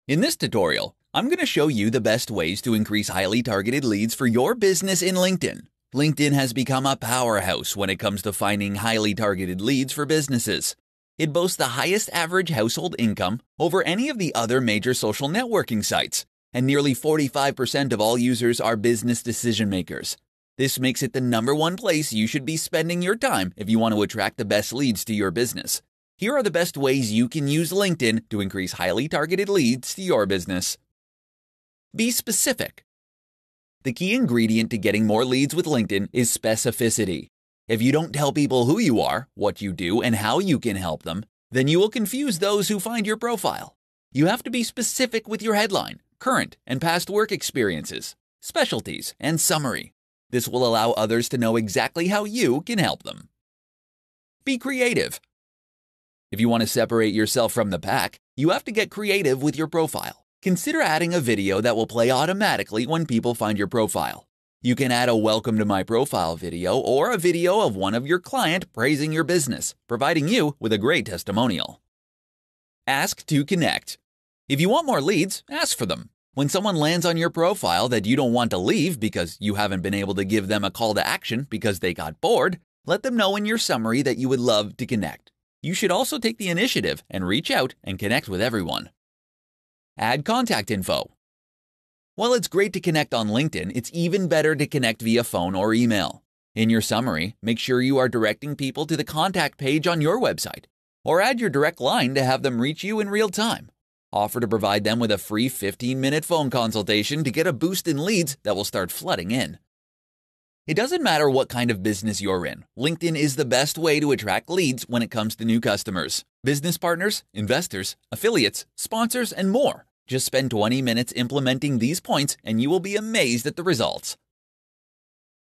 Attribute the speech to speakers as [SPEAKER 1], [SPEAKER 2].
[SPEAKER 1] In this tutorial, I'm going to show you the best ways to increase highly targeted leads for your business in LinkedIn. LinkedIn has become a powerhouse when it comes to finding highly targeted leads for businesses. It boasts the highest average household income over any of the other major social networking sites, and nearly 45% of all users are business decision makers. This makes it the #1 place you should be spending your time if you want to attract the best leads to your business. Here are the best ways you can use LinkedIn to increase highly targeted leads to your business. Be specific. The key ingredient to getting more leads with LinkedIn is specificity. If you don't tell people who you are, what you do, and how you can help them, then you will confuse those who find your profile. You have to be specific with your headline, current and past work experiences, specialties, and summary. This will allow others to know exactly how you can help them. Be creative. If you want to separate yourself from the pack, you have to get creative with your profile. Consider adding a video that will play automatically when people find your profile. You can add a welcome to my profile video or a video of one of your clients praising your business, providing you with a great testimonial. Ask to connect. If you want more leads, ask for them. When someone lands on your profile that you don't want to leave because you haven't been able to give them a call to action because they got bored, let them know in your summary that you would love to connect. You should also take the initiative and reach out and connect with everyone. Add contact info. While it's great to connect on LinkedIn, it's even better to connect via phone or email. In your summary, make sure you are directing people to the contact page on your website, or add your direct line to have them reach you in real time. Offer to provide them with a free 15-minute phone consultation to get a boost in leads that will start flooding in. It doesn't matter what kind of business you're in, LinkedIn is the best way to attract leads when it comes to new customers, business partners, investors, affiliates, sponsors, and more. Just spend 20 minutes implementing these points and you will be amazed at the results.